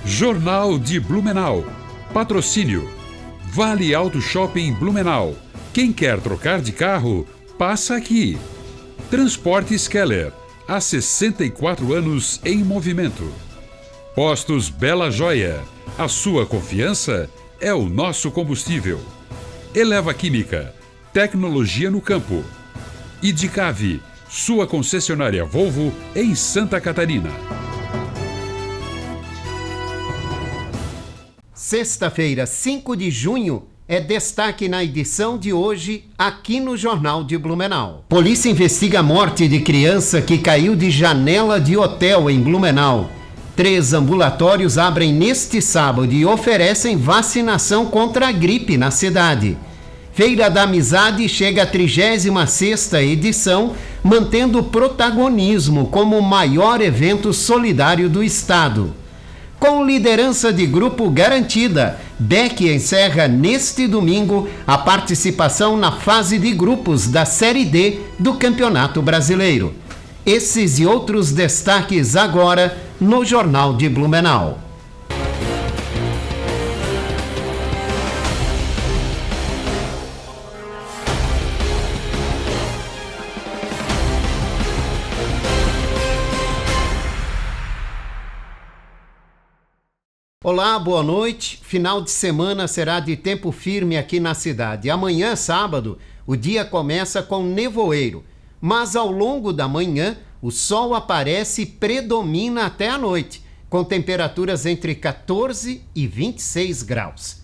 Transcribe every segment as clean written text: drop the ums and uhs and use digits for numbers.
Jornal de Blumenau. Patrocínio. Vale Auto Shopping Blumenau. Quem quer trocar de carro, passa aqui. Transportes Keller. Há 64 anos em movimento. Postos Bela Joia. A sua confiança é o nosso combustível. Eleva Química. Tecnologia no campo. Idicave. Sua concessionária Volvo em Santa Catarina. Sexta-feira, 5 de junho, é destaque na edição de hoje aqui no Jornal de Blumenau. Polícia investiga a morte de criança que caiu de janela de hotel em Blumenau. 3 ambulatórios abrem neste sábado e oferecem vacinação contra a gripe na cidade. Feira da Amizade chega à 36ª edição, mantendo protagonismo como o maior evento solidário do estado. Com liderança de grupo garantida, BEC encerra neste domingo a participação na fase de grupos da Série D do Campeonato Brasileiro. Esses e outros destaques agora no Jornal de Blumenau. Olá, boa noite. Final de semana será de tempo firme aqui na cidade. Amanhã, sábado, o dia começa com nevoeiro, mas ao longo da manhã o sol aparece e predomina até a noite, com temperaturas entre 14 e 26 graus.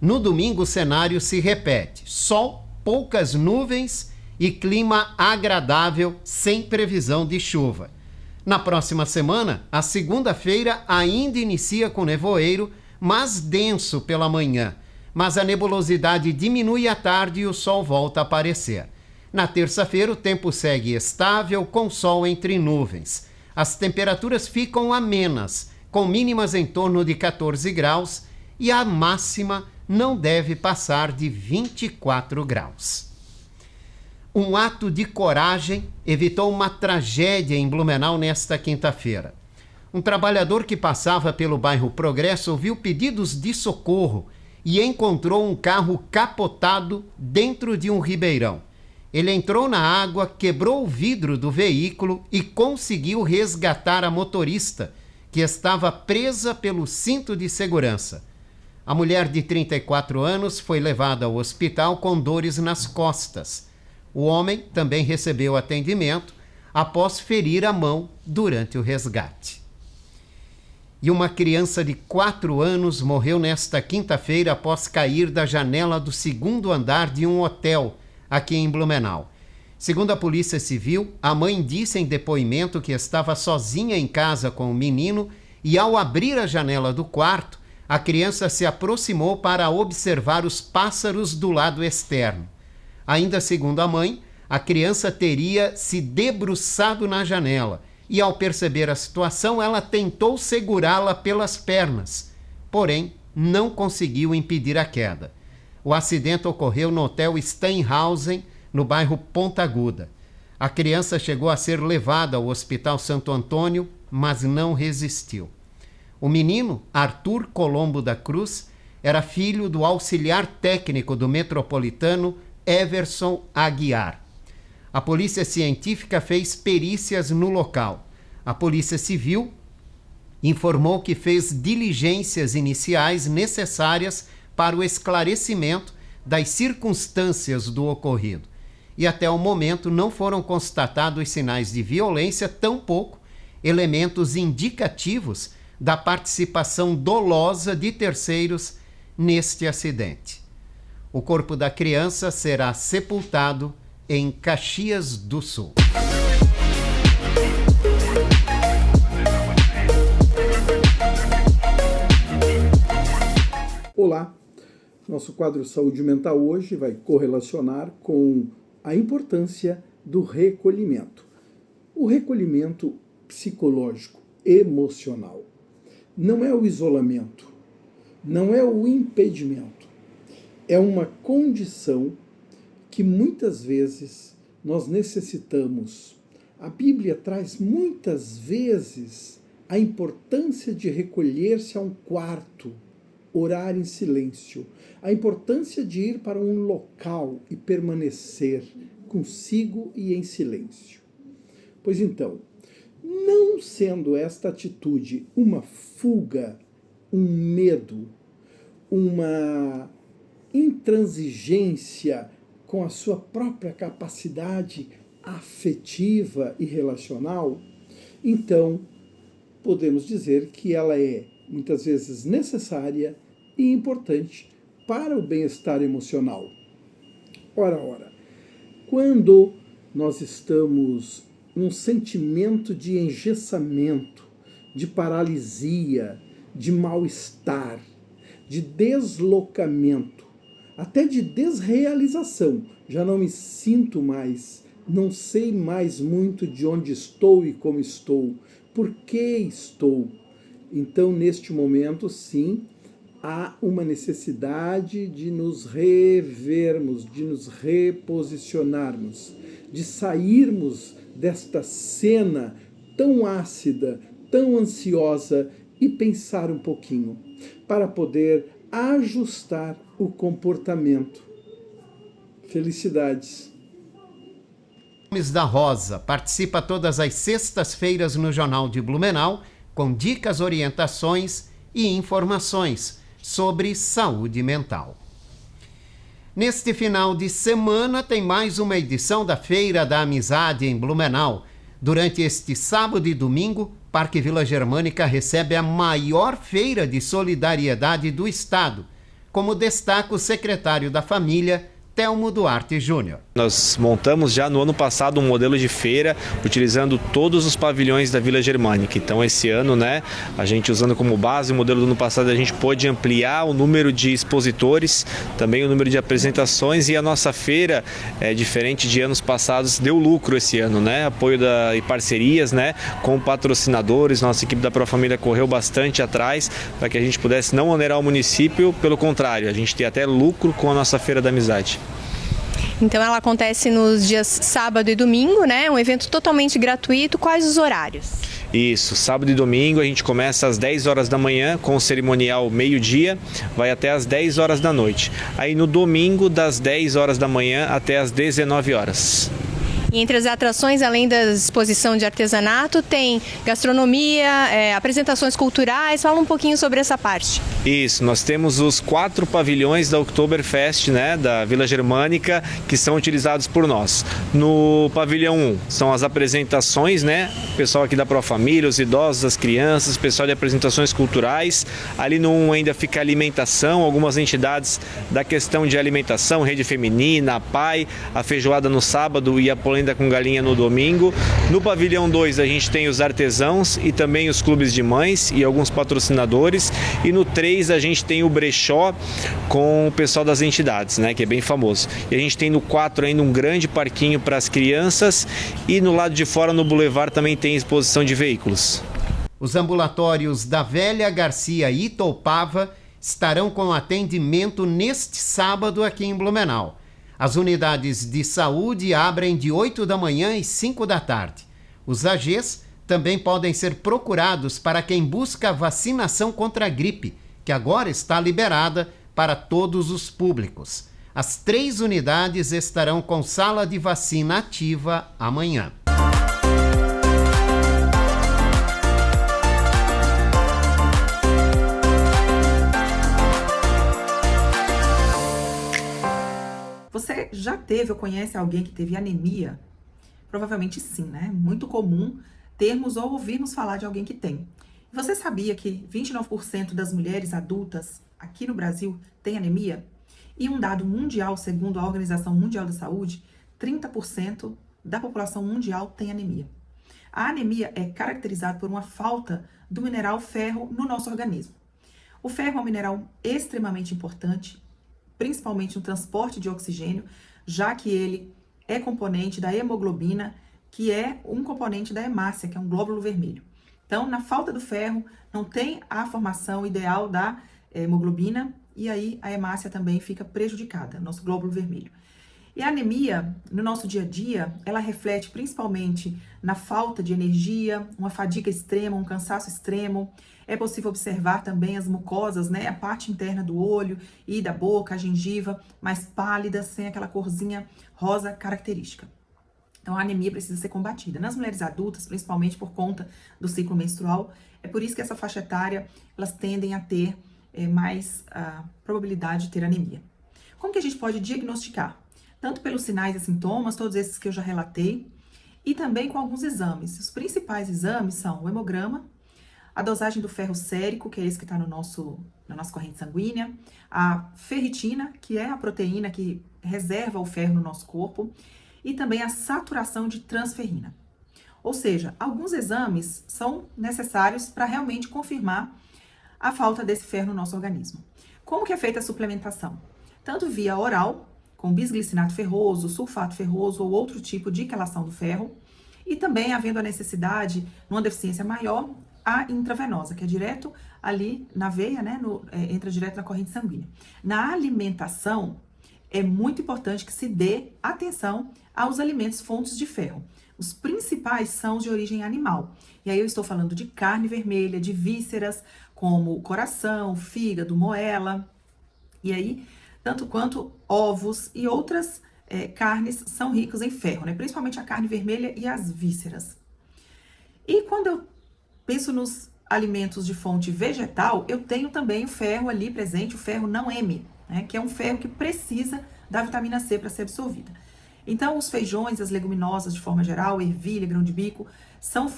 No domingo o cenário se repete: sol, poucas nuvens e clima agradável, sem previsão de chuva. Na próxima semana, a segunda-feira ainda inicia com nevoeiro, mas denso pela manhã. Mas a nebulosidade diminui à tarde e o sol volta a aparecer. Na terça-feira, o tempo segue estável, com sol entre nuvens. As temperaturas ficam amenas, com mínimas em torno de 14 graus, e a máxima não deve passar de 24 graus. Um ato de coragem evitou uma tragédia em Blumenau nesta quinta-feira. Um trabalhador que passava pelo bairro Progresso ouviu pedidos de socorro e encontrou um carro capotado dentro de um ribeirão. Ele entrou na água, quebrou o vidro do veículo e conseguiu resgatar a motorista, que estava presa pelo cinto de segurança. A mulher de 34 anos foi levada ao hospital com dores nas costas. O homem também recebeu atendimento após ferir a mão durante o resgate. E uma criança de 4 anos morreu nesta quinta-feira após cair da janela do 2º andar de um hotel aqui em Blumenau. Segundo a Polícia Civil, a mãe disse em depoimento que estava sozinha em casa com o menino e, ao abrir a janela do quarto, a criança se aproximou para observar os pássaros do lado externo. Ainda segundo a mãe, a criança teria se debruçado na janela e, ao perceber a situação, ela tentou segurá-la pelas pernas, porém não conseguiu impedir a queda. O acidente ocorreu no Hotel Steinhausen, no bairro Ponta Aguda. A criança chegou a ser levada ao Hospital Santo Antônio, mas não resistiu. O menino, Arthur Colombo da Cruz, era filho do auxiliar técnico do metropolitano Everson Aguiar. A polícia científica fez perícias no local. A Polícia Civil informou que fez diligências iniciais necessárias para o esclarecimento das circunstâncias do ocorrido. E até o momento não foram constatados sinais de violência, tampouco elementos indicativos da participação dolosa de terceiros neste acidente. O corpo da criança será sepultado em Caxias do Sul. Olá, nosso quadro Saúde Mental hoje vai correlacionar com a importância do recolhimento. O recolhimento psicológico, emocional, não é o isolamento, não é o impedimento. É uma condição que muitas vezes nós necessitamos. A Bíblia traz muitas vezes a importância de recolher-se a um quarto, orar em silêncio, a importância de ir para um local e permanecer consigo e em silêncio. Pois então, não sendo esta atitude uma fuga, um medo, uma intransigência com a sua própria capacidade afetiva e relacional, então podemos dizer que ela é muitas vezes necessária e importante para o bem-estar emocional. Ora, quando nós estamos num sentimento de engessamento, de paralisia, de mal-estar, de deslocamento, até de desrealização, já não me sinto mais, não sei mais muito de onde estou e como estou, por que estou. Então, neste momento, sim, há uma necessidade de nos revermos, de nos reposicionarmos, de sairmos desta cena tão ácida, tão ansiosa e pensar um pouquinho, para poder ajustar o comportamento. Felicidades. Gomes da Rosa participa todas as sextas-feiras no Jornal de Blumenau com dicas, orientações e informações sobre saúde mental. Neste final de semana tem mais uma edição da Feira da Amizade em Blumenau. Durante este sábado e domingo, Parque Vila Germânica recebe a maior feira de solidariedade do estado, como destaca o secretário da Família, Telmo Duarte Júnior. Nós montamos já no ano passado um modelo de feira utilizando todos os pavilhões da Vila Germânica. Então esse ano, a gente usando como base o modelo do ano passado, a gente pôde ampliar o número de expositores, também o número de apresentações, e a nossa feira, diferente de anos passados, deu lucro esse ano, apoio e parcerias, com patrocinadores. Nossa equipe da Profamília correu bastante atrás para que a gente pudesse não onerar o município, pelo contrário, a gente tem até lucro com a nossa Feira da Amizade. Então ela acontece nos dias sábado e domingo, um evento totalmente gratuito. Quais os horários? Isso, sábado e domingo a gente começa às 10 horas da manhã com o cerimonial meio-dia, vai até às 10 horas da noite. Aí no domingo, das 10 horas da manhã até às 19 horas. E entre as atrações, além da exposição de artesanato, tem gastronomia, apresentações culturais. Fala um pouquinho sobre essa parte. Isso, nós temos os 4 pavilhões da Oktoberfest, da Vila Germânica, que são utilizados por nós. No pavilhão 1 são as apresentações, o pessoal aqui da Profamília, os idosos, as crianças, o pessoal de apresentações culturais. Ali no 1 ainda fica a alimentação, algumas entidades da questão de alimentação, Rede Feminina, a PAI, a feijoada no sábado e a polenta com galinha no domingo. No pavilhão 2 a gente tem os artesãos e também os clubes de mães e alguns patrocinadores. E no 3 a gente tem o brechó com o pessoal das entidades, que é bem famoso. E a gente tem no 4 ainda um grande parquinho para as crianças, e no lado de fora, no Boulevard, também tem exposição de veículos. Os ambulatórios da Velha Garcia e Itoupava estarão com atendimento neste sábado aqui em Blumenau. As unidades de saúde abrem de 8 da manhã e 5 da tarde. Os AGs também podem ser procurados para quem busca a vacinação contra a gripe, que agora está liberada para todos os públicos. As 3 unidades estarão com sala de vacina ativa amanhã. Você já teve ou conhece alguém que teve anemia? Provavelmente sim, Muito comum termos ou ouvirmos falar de alguém que tem. Você sabia que 29% das mulheres adultas aqui no Brasil têm anemia? E um dado mundial, segundo a Organização Mundial da Saúde, 30% da população mundial tem anemia. A anemia é caracterizada por uma falta do mineral ferro no nosso organismo. O ferro é um mineral extremamente importante, principalmente no transporte de oxigênio, já que ele é componente da hemoglobina, que é um componente da hemácia, que é um glóbulo vermelho. Então, na falta do ferro, não tem a formação ideal da hemoglobina, e aí a hemácia também fica prejudicada, nosso glóbulo vermelho. E a anemia, no nosso dia a dia, ela reflete principalmente na falta de energia, uma fadiga extrema, um cansaço extremo. É possível observar também as mucosas, né, a parte interna do olho e da boca, a gengiva, mais pálida, sem aquela corzinha rosa característica. Então, a anemia precisa ser combatida. Nas mulheres adultas, principalmente por conta do ciclo menstrual, é por isso que essa faixa etária, elas tendem a ter mais probabilidade de ter anemia. Como que a gente pode diagnosticar? Tanto pelos sinais e sintomas, todos esses que eu já relatei, e também com alguns exames. Os principais exames são o hemograma, a dosagem do ferro sérico, que é esse que está na nossa corrente sanguínea, a ferritina, que é a proteína que reserva o ferro no nosso corpo, e também a saturação de transferrina. Ou seja, alguns exames são necessários para realmente confirmar a falta desse ferro no nosso organismo. Como que é feita a suplementação? Tanto via oral, com bisglicinato ferroso, sulfato ferroso ou outro tipo de quelação do ferro, e também havendo a necessidade, numa deficiência maior, a intravenosa, que é direto ali na veia, né, entra direto na corrente sanguínea. Na alimentação, é muito importante que se dê atenção aos alimentos fontes de ferro. Os principais são os de origem animal. E aí eu estou falando de carne vermelha, de vísceras, como coração, fígado, moela. E aí, tanto quanto ovos e outras carnes são ricos em ferro, né? Principalmente a carne vermelha e as vísceras. E quando eu penso nos alimentos de fonte vegetal, eu tenho também o ferro ali presente, o ferro não M, né? Que é um ferro que precisa da vitamina C para ser absorvida. Então, os feijões, as leguminosas de forma geral, ervilha, grão de bico, são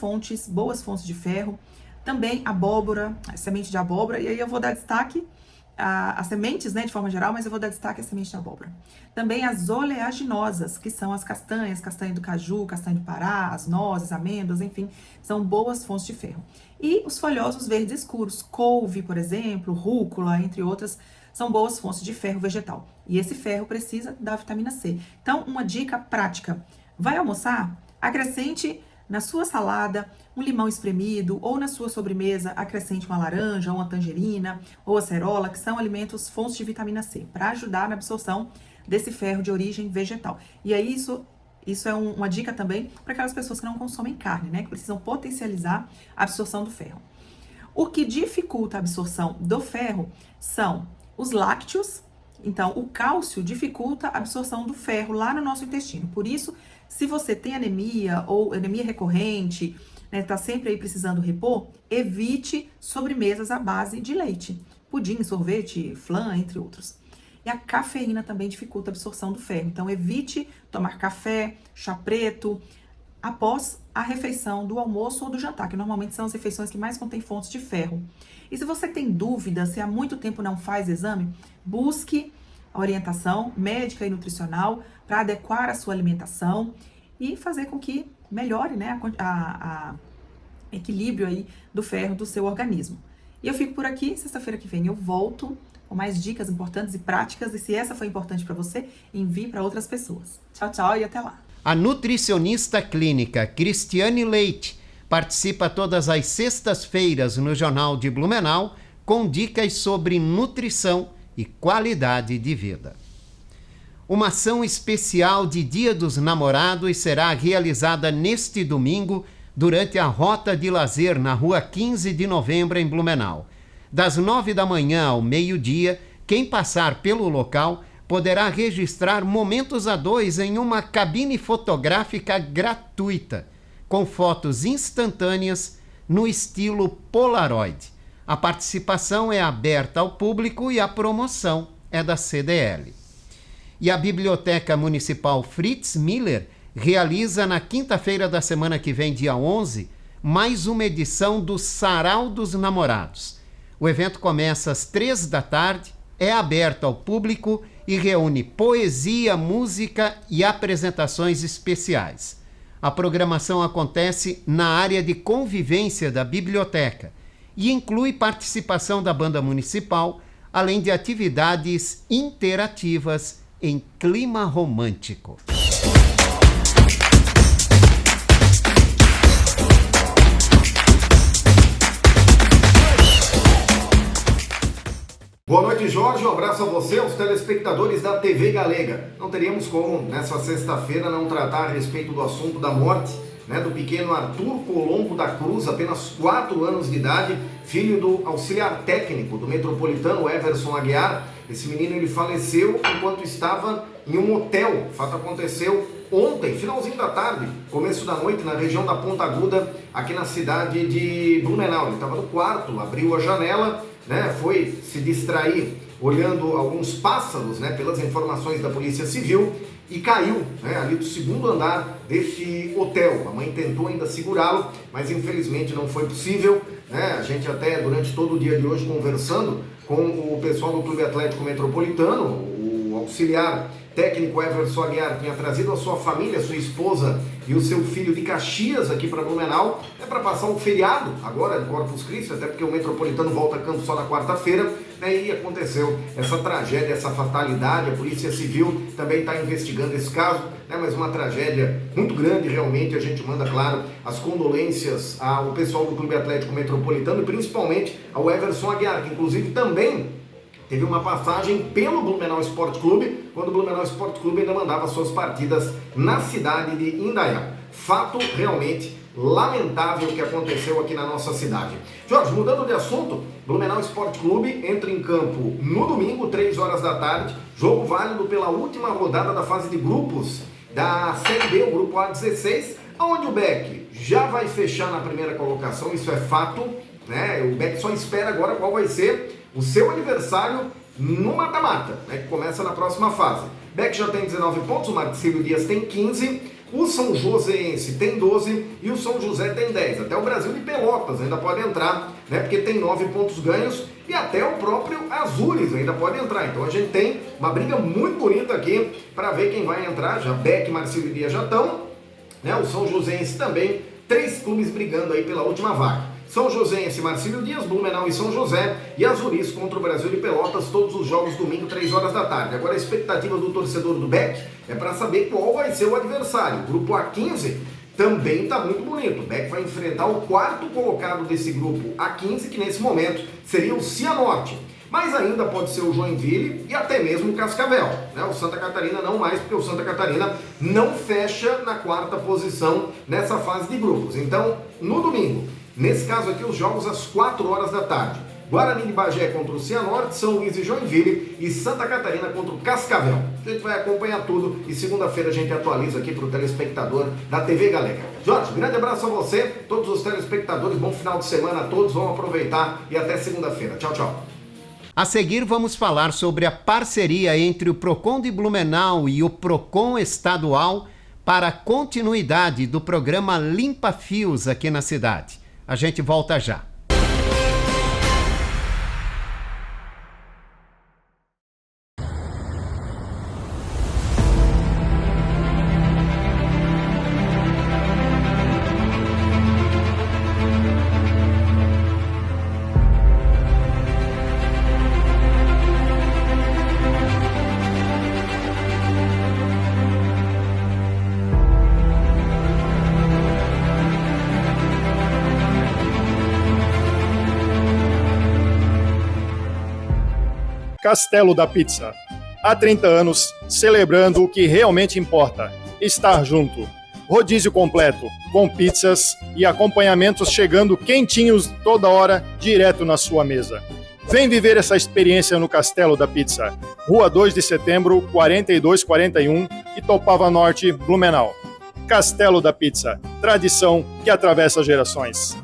boas fontes de ferro. Também abóbora, a semente de abóbora, e aí eu vou dar destaque as sementes, né, de forma geral, mas eu vou dar destaque à semente de abóbora. Também as oleaginosas, que são as castanhas, castanha do caju, castanha do Pará, as nozes, amêndoas, enfim, são boas fontes de ferro. E os folhosos verdes escuros, couve, por exemplo, rúcula, entre outras, são boas fontes de ferro vegetal. E esse ferro precisa da vitamina C. Então, uma dica prática: vai almoçar? Acrescente na sua salada um limão espremido, ou na sua sobremesa acrescente uma laranja, ou uma tangerina, ou acerola, que são alimentos fontes de vitamina C, para ajudar na absorção desse ferro de origem vegetal. E aí isso é uma dica também para aquelas pessoas que não consomem carne, né? Que precisam potencializar a absorção do ferro. O que dificulta a absorção do ferro são os lácteos. Então, o cálcio dificulta a absorção do ferro lá no nosso intestino. Por isso, se você tem anemia ou anemia recorrente, né, tá sempre aí precisando repor, evite sobremesas à base de leite. Pudim, sorvete, flan, entre outros. E a cafeína também dificulta a absorção do ferro. Então, evite tomar café, chá preto, após a refeição do almoço ou do jantar, que normalmente são as refeições que mais contêm fontes de ferro. E se você tem dúvida, se há muito tempo não faz exame, busque a orientação médica e nutricional para adequar a sua alimentação e fazer com que melhore, né, a equilíbrio aí do ferro do seu organismo. E eu fico por aqui, sexta-feira que vem eu volto com mais dicas importantes e práticas, e se essa foi importante para você, envie para outras pessoas. Tchau, tchau e até lá. A nutricionista clínica Cristiane Leite participa todas as sextas-feiras no Jornal de Blumenau com dicas sobre nutrição e qualidade de vida. Uma ação especial de Dia dos Namorados será realizada neste domingo durante a Rota de Lazer na Rua 15 de Novembro, em Blumenau. Das 9 da manhã ao meio-dia, quem passar pelo local poderá registrar momentos a dois em uma cabine fotográfica gratuita, com fotos instantâneas no estilo Polaroid. A participação é aberta ao público e a promoção é da CDL. E a Biblioteca Municipal Fritz Miller realiza na quinta-feira da semana que vem, dia 11, mais uma edição do Sarau dos Namorados. O evento começa às 3 da tarde, é aberto ao público e reúne poesia, música e apresentações especiais. A programação acontece na área de convivência da biblioteca e inclui participação da banda municipal, além de atividades interativas em clima romântico. Boa noite, Jorge. Um abraço a você, aos telespectadores da TV Galega. Não teríamos como, nessa sexta-feira, não tratar a respeito do assunto da morte, do pequeno Arthur Colombo da Cruz, apenas 4 anos de idade, filho do auxiliar técnico do metropolitano Everson Aguiar. Esse menino ele faleceu enquanto estava em um hotel. O fato aconteceu ontem, finalzinho da tarde, começo da noite, na região da Ponta Aguda, aqui na cidade de Blumenau. Ele estava no quarto, abriu a janela, foi se distrair olhando alguns pássaros, pelas informações da Polícia Civil, e caiu ali do 2º andar desse hotel. A mãe tentou ainda segurá-lo, mas infelizmente não foi possível. A gente até durante todo o dia de hoje conversando com o pessoal do Clube Atlético Metropolitano, o auxiliar técnico Everson Aguiar tinha trazido a sua família, sua esposa e o seu filho de Caxias aqui para Blumenau, para passar um feriado agora de Corpus Christi, até porque o Metropolitano volta a campo só na quarta-feira, e aconteceu essa tragédia, essa fatalidade. A Polícia Civil também está investigando esse caso, mas uma tragédia muito grande realmente. A gente manda, claro, as condolências ao pessoal do Clube Atlético Metropolitano e principalmente ao Everson Aguiar, que inclusive também teve uma passagem pelo Blumenau Esporte Clube, quando o Blumenau Esporte Clube ainda mandava suas partidas na cidade de Indaial. Fato realmente lamentável que aconteceu aqui na nossa cidade. Jorge, mudando de assunto, Blumenau Esporte Clube entra em campo no domingo, 3 horas da tarde, jogo válido pela última rodada da fase de grupos da Série B, o grupo A16, onde o Beck já vai fechar na primeira colocação, isso é fato, O Beck só espera agora qual vai ser o seu adversário no mata-mata, que começa na próxima fase. Beck já tem 19 pontos, o Marcílio Dias tem 15, o São Joséense tem 12 e o São José tem 10. Até o Brasil de Pelotas ainda pode entrar, porque tem 9 pontos ganhos, e até o próprio Azures ainda pode entrar. Então a gente tem uma briga muito bonita aqui para ver quem vai entrar. Já Beck e Marcílio Dias já estão, o São Joséense também, 3 clubes brigando aí pela última vaga. São Joséense, Marcílio Dias, Blumenau e São José, e Azuris contra o Brasil de Pelotas, todos os jogos domingo, 3 horas da tarde. Agora a expectativa do torcedor do Beck é para saber qual vai ser o adversário. O grupo A15 também está muito bonito. O Beck vai enfrentar o 4º colocado desse grupo A15, que nesse momento seria o Cianorte. Mas ainda pode ser o Joinville e até mesmo o Cascavel. O Santa Catarina não mais, porque o Santa Catarina não fecha na 4ª posição nessa fase de grupos. Então, no domingo, nesse caso aqui, os jogos às 4 horas da tarde. Guarani de Bagé contra o Cianorte, São Luís e Joinville e Santa Catarina contra o Cascavel. A gente vai acompanhar tudo e segunda-feira a gente atualiza aqui para o telespectador da TV Galega. Jorge, grande abraço a você, todos os telespectadores, bom final de semana a todos, vão aproveitar e até segunda-feira. Tchau, tchau. A seguir vamos falar sobre a parceria entre o Procon de Blumenau e o Procon Estadual para a continuidade do programa Limpa Fios aqui na cidade. A gente volta já. Castelo da Pizza. Há 30 anos, celebrando o que realmente importa, estar junto. Rodízio completo, com pizzas e acompanhamentos chegando quentinhos toda hora, direto na sua mesa. Vem viver essa experiência no Castelo da Pizza. Rua 2 de Setembro, 4241, Itopava Norte, Blumenau. Castelo da Pizza, tradição que atravessa gerações.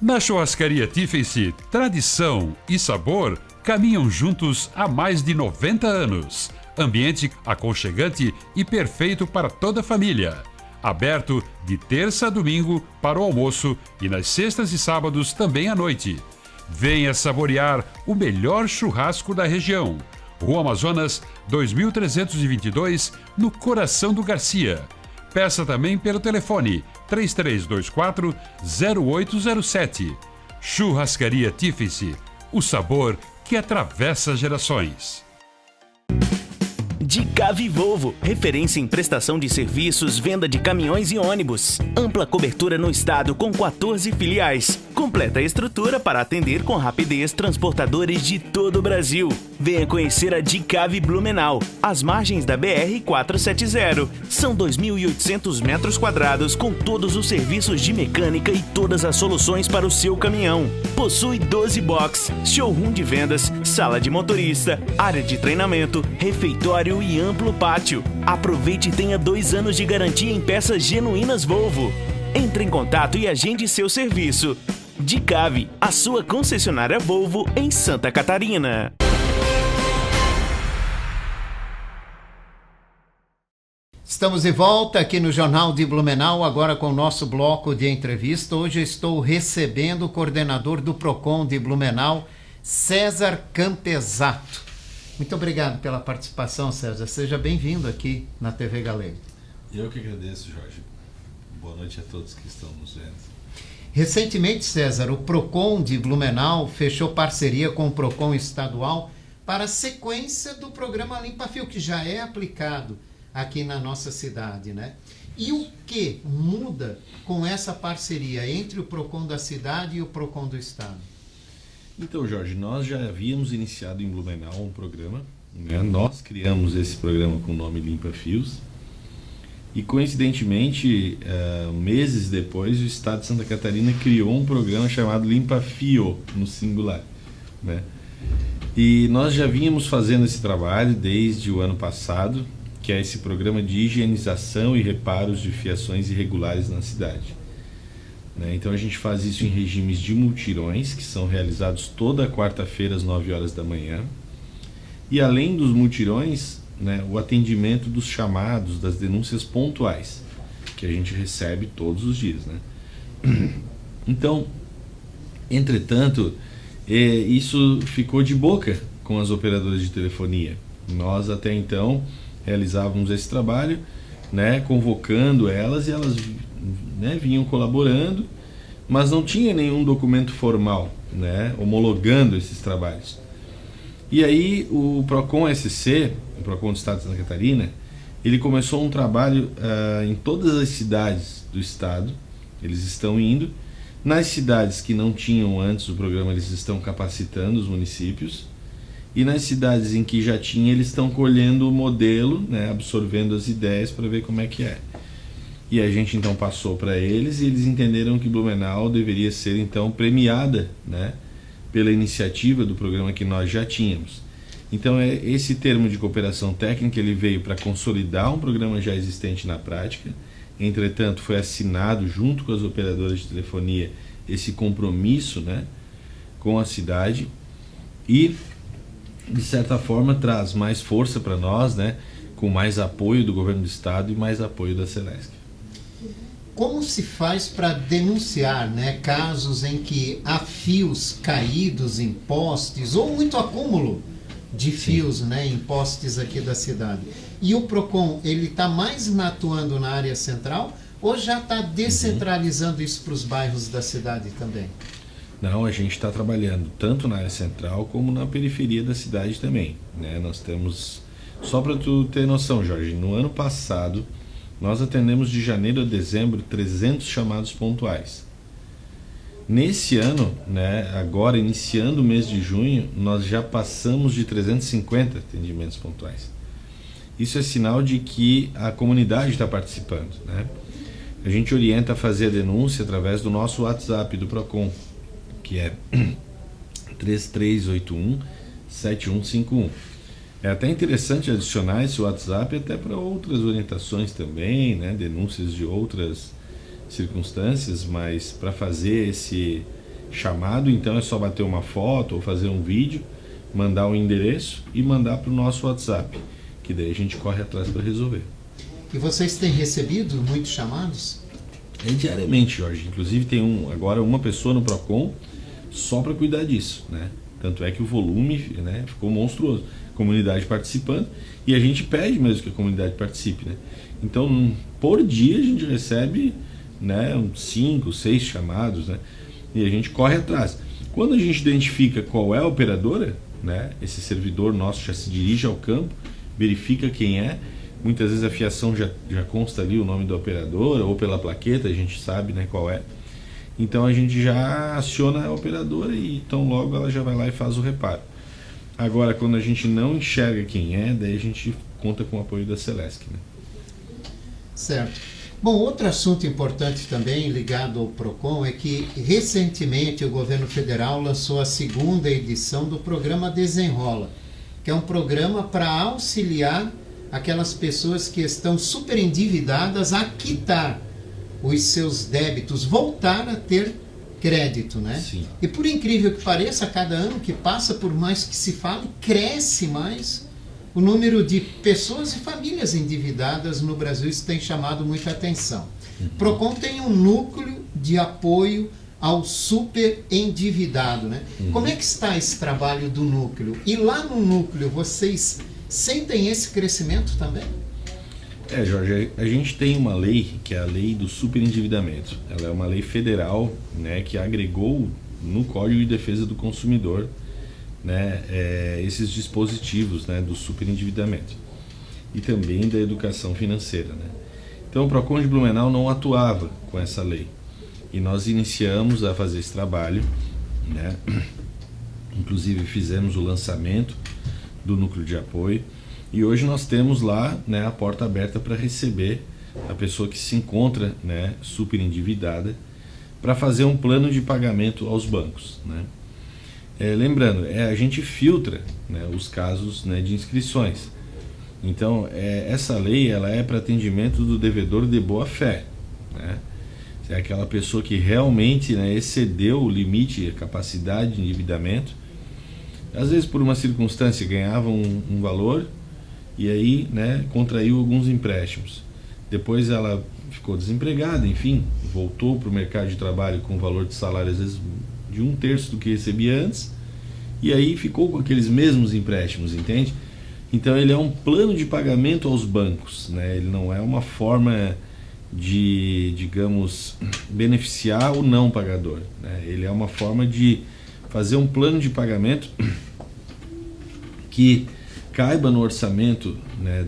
Na churrascaria Tiffany, tradição e sabor caminham juntos há mais de 90 anos. Ambiente aconchegante e perfeito para toda a família. Aberto de terça a domingo para o almoço e nas sextas e sábados também à noite. Venha saborear o melhor churrasco da região. Rua Amazonas, 2322, no coração do Garcia. Peça também pelo telefone 3324-0807. Churrascaria Tiffany, o sabor que atravessa gerações. Dicave Volvo, referência em prestação de serviços, venda de caminhões e ônibus. Ampla cobertura no estado com 14 filiais. Completa estrutura para atender com rapidez transportadores de todo o Brasil. Venha conhecer a Dicave Blumenau, às margens da BR-470. São 2.800 metros quadrados com todos os serviços de mecânica e todas as soluções para o seu caminhão. Possui 12 box, showroom de vendas, sala de motorista, área de treinamento, refeitório e amplo pátio. Aproveite e tenha 2 anos de garantia em peças genuínas Volvo. Entre em contato e agende seu serviço. Dicave, a sua concessionária Volvo em Santa Catarina. Estamos de volta aqui no Jornal de Blumenau, agora com o nosso bloco de entrevista. Hoje eu estou recebendo o coordenador do PROCON de Blumenau, César Campesato. Muito obrigado pela participação, César. Seja bem-vindo aqui na TV Galega. Eu que agradeço, Jorge. Boa noite a todos que estão nos vendo. Recentemente, César, o PROCON de Blumenau fechou parceria com o PROCON estadual para a sequência do programa Limpa Fio, que já é aplicado aqui na nossa cidade, né? E o que muda com essa parceria entre o PROCON da cidade e o PROCON do estado? Então, Jorge, nós já havíamos iniciado em Blumenau um programa, né? Nós criamos esse programa com o nome Limpa Fios e, coincidentemente, meses depois, o estado de Santa Catarina criou um programa chamado Limpa Fio, no singular, né? E nós já vínhamos fazendo esse trabalho desde o ano passado, que é esse programa de higienização e reparos de fiações irregulares na cidade. Então a gente faz isso em regimes de multirões, que são realizados toda quarta-feira às 9 horas da manhã. E além dos multirões, o atendimento dos chamados, das denúncias pontuais, que a gente recebe todos os dias. Então, entretanto, isso ficou de boca com as operadoras de telefonia. Nós até então realizávamos esse trabalho, convocando elas, e elas vinham colaborando, mas não tinha nenhum documento formal, homologando esses trabalhos. E aí o PROCON SC, o PROCON do Estado de Santa Catarina, ele começou um trabalho em todas as cidades do estado. Eles estão indo nas cidades que não tinham antes o programa, eles estão capacitando os municípios. E nas cidades em que já tinha, eles estão colhendo o modelo, absorvendo as ideias para ver como é que é. E a gente então passou para eles e eles entenderam que Blumenau deveria ser então premiada, pela iniciativa do programa que nós já tínhamos. Então esse termo de cooperação técnica, ele veio para consolidar um programa já existente na prática. Entretanto, foi assinado junto com as operadoras de telefonia esse compromisso, com a cidade, e de certa forma traz mais força para nós, com mais apoio do governo do estado e mais apoio da Celesc. Como se faz para denunciar, casos em que há fios caídos em postes ou muito acúmulo de fios, em postes aqui da cidade? E o PROCON, ele está mais atuando na área central ou já está descentralizando isso para os bairros da cidade também? Não, a gente está trabalhando tanto na área central como na periferia da cidade também. Nós temos, só para tu ter noção, Jorge, no ano passado nós atendemos de janeiro a dezembro 300 chamados pontuais. Nesse ano, agora iniciando o mês de junho, nós já passamos de 350 atendimentos pontuais. Isso é sinal de que a comunidade está participando. A gente orienta a fazer a denúncia através do nosso WhatsApp do PROCON, que é 3381-7151. É até interessante adicionar esse WhatsApp até para outras orientações também, denúncias de outras circunstâncias, mas para fazer esse chamado, então é só bater uma foto ou fazer um vídeo, mandar um endereço e mandar para o nosso WhatsApp, que daí a gente corre atrás para resolver. E vocês têm recebido muitos chamados? Diariamente, Jorge. Inclusive tem agora uma pessoa no PROCON só para cuidar disso, Tanto é que o volume, ficou monstruoso. Comunidade participando, e a gente pede mesmo que a comunidade participe, Então, por dia a gente recebe, uns 5, 6 chamados, E a gente corre atrás. Quando a gente identifica qual é a operadora, esse servidor nosso já se dirige ao campo, verifica quem é. Muitas vezes a fiação já consta ali o nome da operadora, ou pela plaqueta, a gente sabe, né, qual é. Então a gente já aciona a operadora e então logo ela já vai lá e faz o reparo. Agora, quando a gente não enxerga quem é, daí a gente conta com o apoio da Celesc, né? Certo. Bom, outro assunto importante também ligado ao PROCON é que recentemente o governo federal lançou a 2ª edição do programa Desenrola, que é um programa para auxiliar aquelas pessoas que estão super endividadas a quitar os seus débitos, voltar a ter crédito, né? Sim. E por incrível que pareça, a cada ano que passa, por mais que se fale, cresce mais o número de pessoas e famílias endividadas no Brasil. Isso tem chamado muita atenção. PROCON tem um núcleo de apoio ao super endividado, né? Como é que está esse trabalho do núcleo? E lá no núcleo, vocês sentem esse crescimento também? Jorge, a gente tem uma lei, que é a lei do superendividamento. Ela é uma lei federal, né, que agregou no Código de Defesa do Consumidor, né, esses dispositivos, né, do superendividamento e também da educação financeira, né? Então o PROCON de Blumenau não atuava com essa lei e nós iniciamos a fazer esse trabalho, né? Inclusive fizemos o lançamento do núcleo de apoio. E hoje nós temos lá, né, a porta aberta para receber a pessoa que se encontra, né, super endividada, para fazer um plano de pagamento aos bancos, né? Lembrando, a gente filtra, né, os casos, né, de inscrições. Então, essa lei ela é para atendimento do devedor de boa fé, né? É aquela pessoa que realmente, né, excedeu o limite, a capacidade de endividamento. Às vezes, por uma circunstância, ganhava um valor e aí, né, contraiu alguns empréstimos. Depois ela ficou desempregada, enfim, voltou para o mercado de trabalho com o valor de salário, às vezes, de 1/3 do que recebia antes, e aí ficou com aqueles mesmos empréstimos, entende? Então ele é um plano de pagamento aos bancos, né? Ele não é uma forma de, digamos, beneficiar o não pagador, né? Ele é uma forma de fazer um plano de pagamento que caiba no orçamento, né,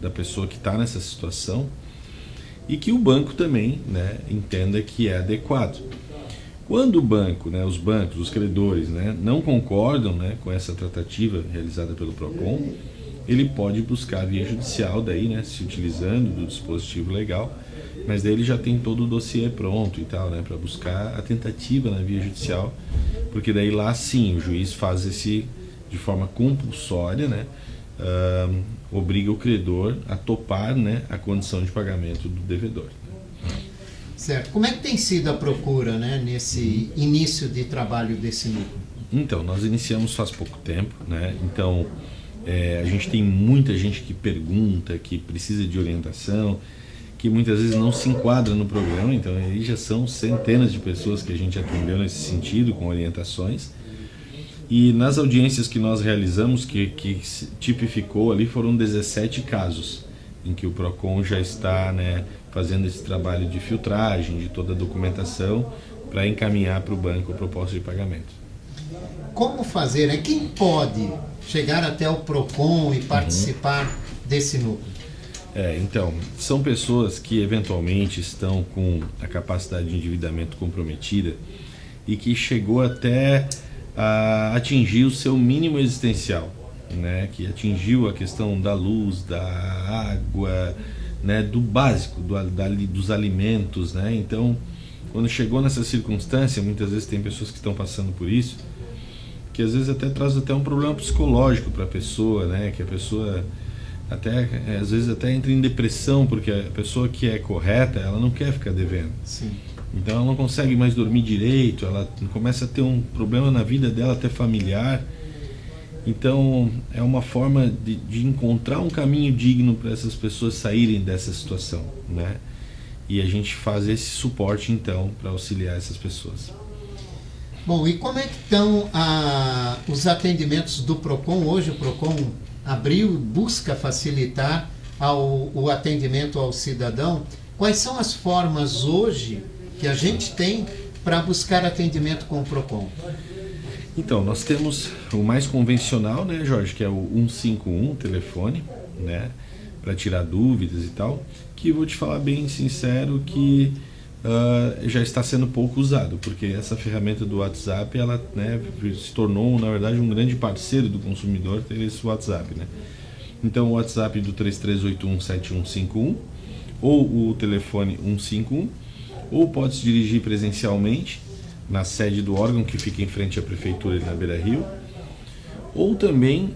da pessoa que está nessa situação e que o banco também, né, entenda que é adequado. Quando o banco, né, os bancos, os credores, né, não concordam, né, com essa tratativa realizada pelo PROCON, ele pode buscar a via judicial, daí, né, se utilizando do dispositivo legal, mas daí ele já tem todo o dossiê pronto e tal, né, para buscar a tentativa na via judicial, porque daí lá sim o juiz faz de forma compulsória, né, obriga o credor a topar, né, a condição de pagamento do devedor. Certo. Como é que tem sido a procura, né, nesse início de trabalho desse núcleo? Então, nós iniciamos faz pouco tempo, né? Então, a gente tem muita gente que pergunta, que precisa de orientação, que muitas vezes não se enquadra no programa. Então, aí já são centenas de pessoas que a gente atendeu nesse sentido, com orientações. E nas audiências que nós realizamos, que tipificou ali, foram 17 casos em que o PROCON já está, né, fazendo esse trabalho de filtragem de toda a documentação para encaminhar para o banco a proposta de pagamento. Como fazer, né? Quem pode chegar até o PROCON e participar desse núcleo? Então, são pessoas que eventualmente estão com a capacidade de endividamento comprometida e que chegou até a atingir o seu mínimo existencial, né? Que atingiu a questão da luz, da água, né? Do básico, dos alimentos, né? Então, quando chegou nessa circunstância, muitas vezes tem pessoas que estão passando por isso, que às vezes traz um problema psicológico para a pessoa, né? Que a pessoa às vezes até entra em depressão, porque a pessoa que é correta, ela não quer ficar devendo. Sim. Então ela não consegue mais dormir direito, ela começa a ter um problema na vida dela, até familiar. Então é uma forma de encontrar um caminho digno para essas pessoas saírem dessa situação, né? E a gente faz esse suporte então para auxiliar essas pessoas. Bom, e como é que estão os atendimentos do PROCON? Hoje o PROCON busca facilitar o atendimento ao cidadão. Quais são as formas hoje que a gente tem para buscar atendimento com o PROCON? Então, nós temos o mais convencional, né, Jorge, que é o 151, telefone, né, para tirar dúvidas e tal, que vou te falar bem sincero que já está sendo pouco usado, porque essa ferramenta do WhatsApp, ela, né, se tornou, na verdade, um grande parceiro do consumidor ter esse WhatsApp, né? Então o WhatsApp do 33817151 ou o telefone 151, ou pode se dirigir presencialmente na sede do órgão que fica em frente à prefeitura na Beira-Rio, ou também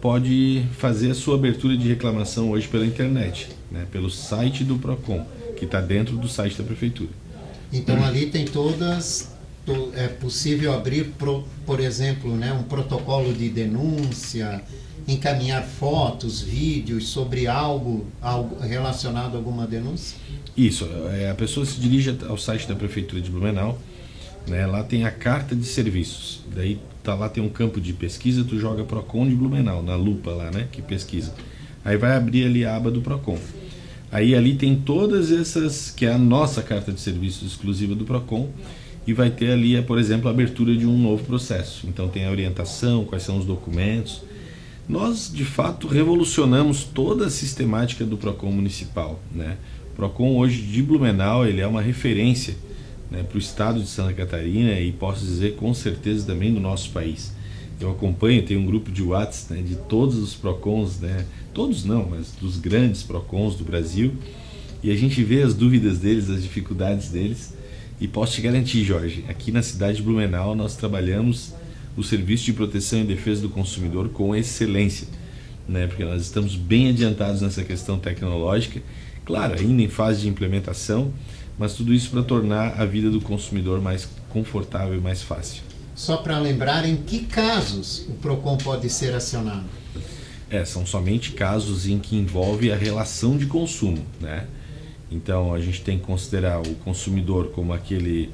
pode fazer a sua abertura de reclamação hoje pela internet, né, pelo site do PROCON, que está dentro do site da prefeitura. Então ali tem é possível abrir, por exemplo, né, um protocolo de denúncia, encaminhar fotos, vídeos sobre algo relacionado a alguma denúncia? Isso, a pessoa se dirige ao site da prefeitura de Blumenau, né, lá tem a carta de serviços, daí lá tem um campo de pesquisa, tu joga PROCON de Blumenau, na lupa lá, né, que pesquisa. Aí vai abrir ali a aba do PROCON. Aí ali tem todas essas, que é a nossa carta de serviços exclusiva do PROCON, e vai ter ali, por exemplo, a abertura de um novo processo. Então tem a orientação, quais são os documentos. Nós, de fato, revolucionamos toda a sistemática do PROCON municipal, né? O PROCON hoje de Blumenau, ele é uma referência, né, para o estado de Santa Catarina e posso dizer com certeza também do nosso país. Eu acompanho, tenho um grupo de WhatsApp, né, de todos os PROCONs, né, todos não, mas dos grandes PROCONs do Brasil, e a gente vê as dúvidas deles, as dificuldades deles, e posso te garantir, Jorge, aqui na cidade de Blumenau nós trabalhamos o serviço de proteção e defesa do consumidor com excelência, né, porque nós estamos bem adiantados nessa questão tecnológica, claro, ainda em fase de implementação, mas tudo isso para tornar a vida do consumidor mais confortável e mais fácil. Só para lembrar, em que casos o PROCON pode ser acionado? São somente casos em que envolve a relação de consumo, né? Então a gente tem que considerar o consumidor como aquele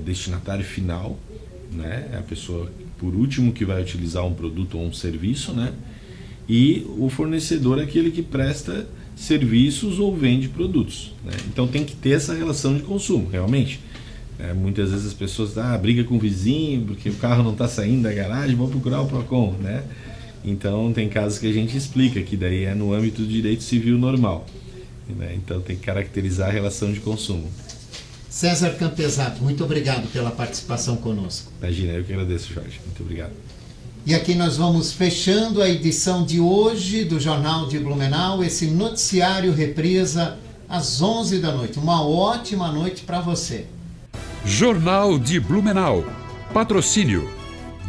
destinatário final, né? É a pessoa, por último, que vai utilizar um produto ou um serviço, né? E o fornecedor é aquele que presta serviços ou vende produtos, né? Então tem que ter essa relação de consumo, realmente. Muitas vezes as pessoas brigam com o vizinho porque o carro não está saindo da garagem, vão procurar o PROCON, né? Então tem casos que a gente explica que daí é no âmbito do direito civil normal, né? Então tem que caracterizar a relação de consumo. César Campesato, muito obrigado pela participação conosco. Imagina, eu que agradeço, Jorge. Muito obrigado. E aqui nós vamos fechando a edição de hoje do Jornal de Blumenau, esse noticiário reprisa às 11 da noite. Uma ótima noite para você. Jornal de Blumenau. Patrocínio.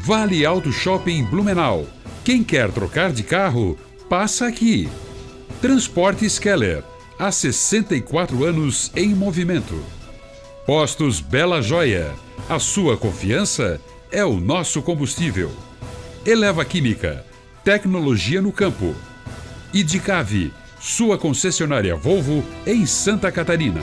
Vale Auto Shopping Blumenau. Quem quer trocar de carro, passa aqui. Transportes Keller. Há 64 anos em movimento. Postos Bela Joia. A sua confiança é o nosso combustível. Eleva Química. Tecnologia no campo. Idicave. Sua concessionária Volvo em Santa Catarina.